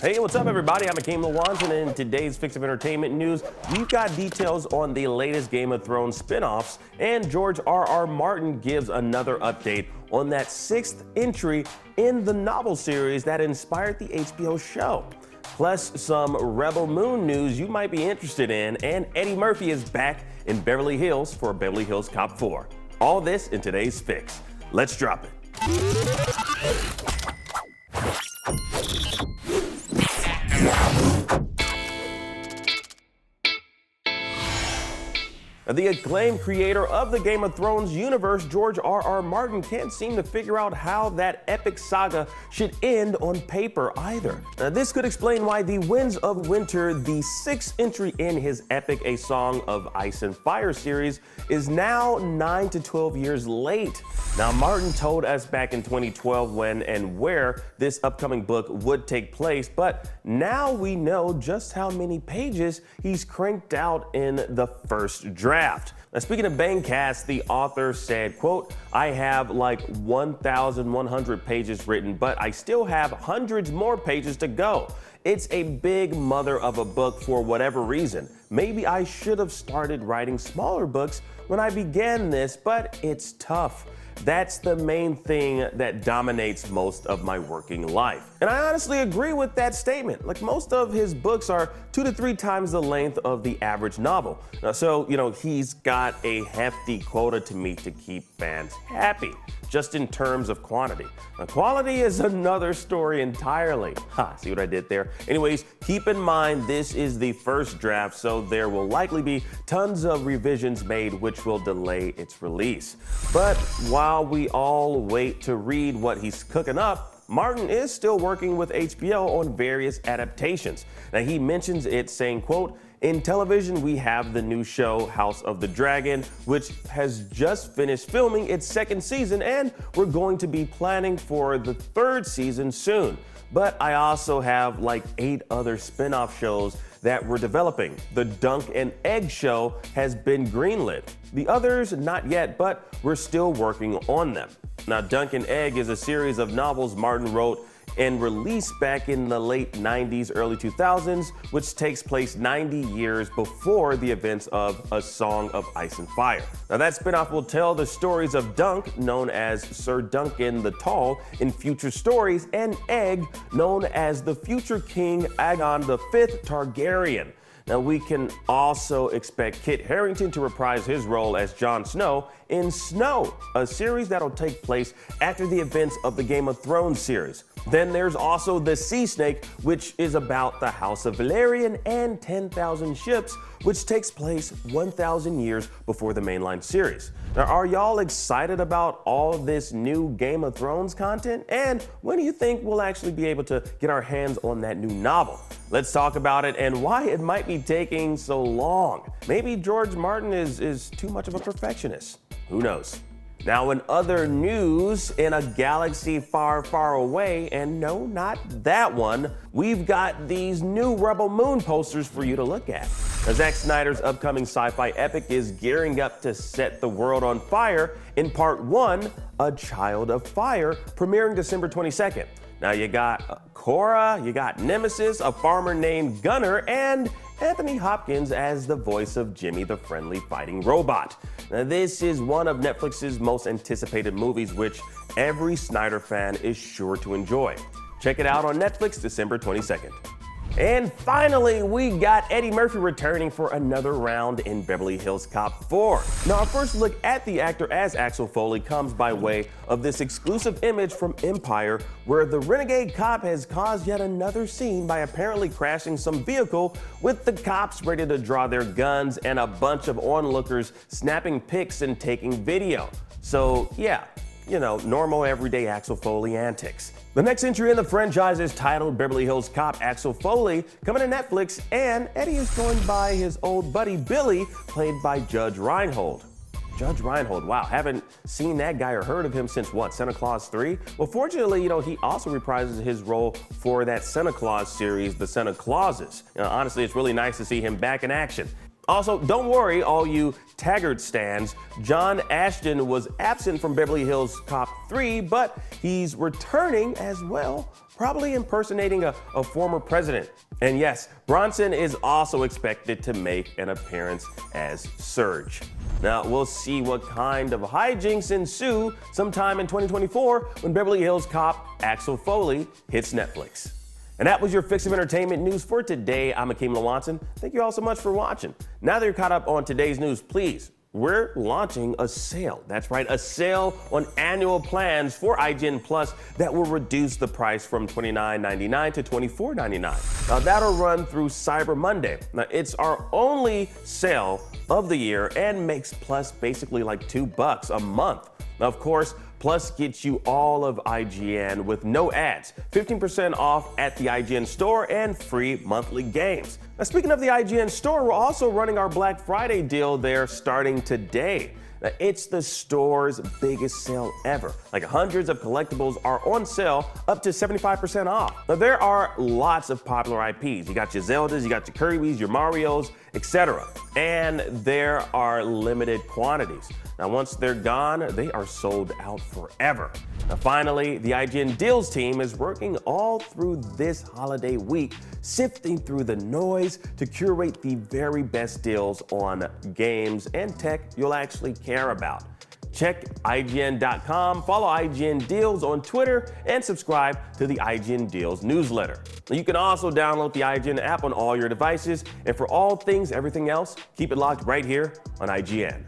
Hey, what's up, everybody? I'm acclaimed, and in today's Fix of Entertainment news, we've got details on the latest Game of Thrones spin-offs, and George R.R. Martin gives another update on that sixth entry in the novel series that inspired the HBO show. Plus, some Rebel Moon news you might be interested in, and Eddie Murphy is back in Beverly Hills for Beverly Hills Cop 4. All this in today's Fix. Let's drop it. The acclaimed creator of the Game of Thrones universe, George R.R. Martin, can't seem to figure out how that epic saga should end on paper either. Now, this could explain why The Winds of Winter, the sixth entry in his epic A Song of Ice and Fire series, is now 9 to 12 years late. Now, Martin told us back in 2012 when and where this upcoming book would take place, but now we know just how many pages he's cranked out in the first draft. Now, speaking of Bangcast, the author said, quote, "I have like 1,100 pages written, but I still have hundreds more pages to go. It's a big mother of a book for whatever reason. Maybe I should have started writing smaller books when I began this, but it's tough. That's the main thing that dominates most of my working life." And I honestly agree with that statement. Like, most of his books are 2 to 3 times the length of the average novel. So, he's got a hefty quota to meet to keep fans happy, just in terms of quantity. Now, quality is another story entirely. See what I did there? Anyways, keep in mind this is the first draft, so there will likely be tons of revisions made which will delay its release. But while we all wait to read what he's cooking up, Martin is still working with HBO on various adaptations. Now, he mentions it saying, quote, "In television, we have the new show House of the Dragon, which has just finished filming its second season, and we're going to be planning for the third season soon. But I also have like 8 other spin-off shows that we're developing. The Dunk and Egg show has been greenlit. The others, not yet, but we're still working on them." Now, Dunk and Egg is a series of novels Martin wrote and released back in the late 90s, early 2000s, which takes place 90 years before the events of A Song of Ice and Fire. Now, that spinoff will tell the stories of Dunk, known as Sir Duncan the Tall, in future stories, and Egg, known as the future King Aegon V Targaryen. Now, we can also expect Kit Harington to reprise his role as Jon Snow in Snow, a series that'll take place after the events of the Game of Thrones series. Then there's also The Sea Snake, which is about the House of Valerian and 10,000 Ships, which takes place 1,000 years before the mainline series. Now, are y'all excited about all this new Game of Thrones content? And when do you think we'll actually be able to get our hands on that new novel? Let's talk about it and why it might be taking so long. Maybe George Martin is too much of a perfectionist. Who knows? Now, in other news, in a galaxy far, far away, and no, not that one, we've got these new Rebel Moon posters for you to look at. Now, Zack Snyder's upcoming sci-fi epic is gearing up to set the world on fire in part 1, A Child of Fire, premiering December 22nd. Now, you got Korra, you got Nemesis, a farmer named Gunner, and Anthony Hopkins as the voice of Jimmy the Friendly Fighting Robot. Now, this is one of Netflix's most anticipated movies, which every Snyder fan is sure to enjoy. Check it out on Netflix December 22nd. And finally, we got Eddie Murphy returning for another round in Beverly Hills Cop 4. Now, our first look at the actor as Axel Foley comes by way of this exclusive image from Empire, where the renegade cop has caused yet another scene by apparently crashing some vehicle with the cops ready to draw their guns and a bunch of onlookers snapping pics and taking video. So, yeah, normal everyday Axel Foley antics. The next entry in the franchise is titled Beverly Hills Cop Axel Foley, coming to Netflix, and Eddie is joined by his old buddy Billy, played by Judge Reinhold. Judge Reinhold, wow, haven't seen that guy or heard of him since what, Santa Claus 3? Well, fortunately, he also reprises his role for that Santa Claus series, The Santa Clauses. Honestly, it's really nice to see him back in action. Also, don't worry, all you Taggart stans. John Ashton was absent from Beverly Hills Cop 3, but he's returning as well, probably impersonating a former president. And yes, Bronson is also expected to make an appearance as Surge. Now, we'll see what kind of hijinks ensue sometime in 2024 when Beverly Hills Cop Axel Foley hits Netflix. And that was your fix of entertainment news for today. I'm Akeem Watson. Thank you all so much for watching. Now that you're caught up on today's news, please, we're launching a sale. That's right, a sale on annual plans for IGN Plus that will reduce the price from $29.99 to $24.99. Now, that'll run through Cyber Monday. Now, it's our only sale of the year and makes Plus basically like $2 a month. Now, of course, Plus gets you all of IGN with no ads, 15% off at the IGN store, and free monthly games. Now, speaking of the IGN store, we're also running our Black Friday deal there starting today. Now, it's the store's biggest sale ever. Like hundreds of collectibles are on sale, up to 75% off. Now, there are lots of popular IPs. You got your Zeldas, you got your Kirby's, your Marios, etc. And there are limited quantities. Now, once they're gone, they are sold out forever. Now, finally, the IGN Deals team is working all through this holiday week, sifting through the noise to curate the very best deals on games and tech you'll actually care about. Check IGN.com, follow IGN Deals on Twitter, and subscribe to the IGN Deals newsletter. Now, you can also download the IGN app on all your devices, and for all things, everything else, keep it locked right here on IGN.